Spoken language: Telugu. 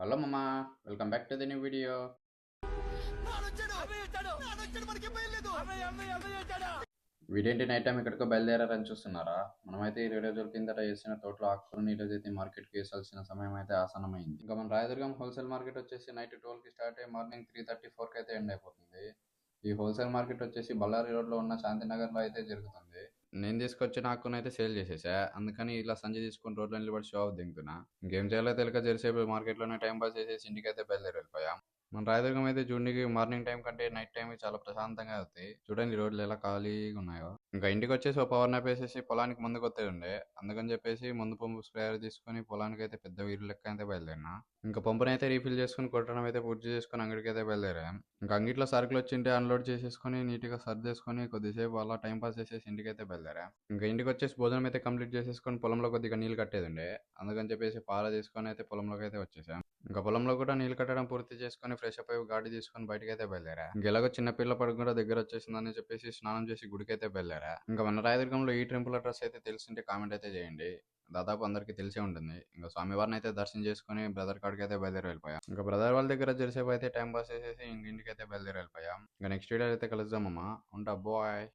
హలో మామా, welcome back to the new video. వీడేంటి నైట్ టైం ఎక్కడికో బయలుదేరారని చూస్తున్నారా? మనమైతే ఈ 2 రోజుల కిందట వేసిన తోటలో ఆకుకూరని ఈ రోజు అయితే మార్కెట్కి వేసాల్సిన సమయం అయితే ఆసన్నమైంది. ఇంకా మన రాయదుర్గం హోల్సేల్ మార్కెట్ వచ్చేసి నైట్ 12కి స్టార్ట్ అయ్యి మార్నింగ్ 3:34కి అయితే ఎండ్ అయిపోతుంది. ఈ హోల్సేల్ మార్కెట్ వచ్చేసి బళ్ళారి రోడ్లో ఉన్న శాంతినగర్లో అయితే జరుగుతుంది. నేను తీసుకొచ్చిన ఆకుని అయితే సేల్ చేసేసా, అందుకని ఇలా సంచి తీసుకుని రోడ్లో నిలబడి షో ఆఫ్ దింగుతున్నా. ఇంకేం చేయాలో తెలియక జరిసేపు మార్కెట్లోనే టైం పాస్ చేసేసి ఇంటికి అయితే బయలుదేరి వెళ్ళిపోయాం. మన రాయదుర్గం అయితే చూడడానికి మార్నింగ్ టైం కంటే నైట్ టైం చాలా ప్రశాంతంగా అవుతాయి. చూడండి రోడ్లు ఎలా ఖాళీగా ఉన్నాయో. ఇంకా ఇంటికి వచ్చేసి ఒక పవర్ నాప్ వేసేసి పొలానికి ముందుకు వస్తే ఉండే, అందుకని చెప్పేసి ముందు పంపు స్ప్రేయర్ తీసుకొని పొలానికి అయితే పెద్ద వీరు లెక్క అయితే బయలుదేరినా. ఇంకా పంపునైతే రీఫిల్ చేసుకుని కొట్టడం అయితే పూర్తి చేసుకుని అంగడికి అయితే బయలుదేరాం. ఇంకా అంగిట్లో సరుకులు వచ్చింటే అన్లోడ్ చేసేసుకొని నీట్గా సర్దేసుకొని కొద్దిసేపు అలా టైం పాస్ చేసేసి ఇంటికి అయితే బయలుదేరాం. ఇంకా ఇంటికి వచ్చేసి భోజనం అయితే కంప్లీట్ చేసేసుకొని పొలంలో కొద్దిగా నీళ్ళు కట్టేది ఉండే, అందుకని చెప్పేసి పాల తీసుకొని అయితే పొలంలోకి అయితే వచ్చేసాం. ఇంకా పొలంలో కూడా నీళ్ళు కట్టడం పూర్తి చేసుకొని ఫ్రెష్ అప్ అయ్యి గాడి తీసుకొని బయటకి అయితే బయలుదేరా. ఇంకెలాగో చిన్న పిల్ల పడుకు కూడా దగ్గర వచ్చేసిందని చెప్పేసి స్నానం చేసి గుడికి అయితే బయలుదేరా. ఇంకా మన రాయదుర్గంలో ఈ టెంపుల్ అడ్రస్ అయితే తెలిసింటే కామెంట్ అయితే చేయండి. దాదాపు అందరికీ తెలిసే ఉంటుంది. ఇంకా స్వామివారిని అయితే దర్శనం చేసుకుని బ్రదర్ కాడికి అయితే బయలుదేరి వెళ్ళిపోయాం. ఇంకా బ్రదర్ వాళ్ళ దగ్గర జరిసేపు అయితే టైం పాస్ చేసేసి ఇంటికి అయితే బయలుదేరి వెళ్ళిపోయాం. ఇంకా నెక్స్ట్ వీడియో అయితే కలుద్దామమ్మా. ఉంటా, బాయ్.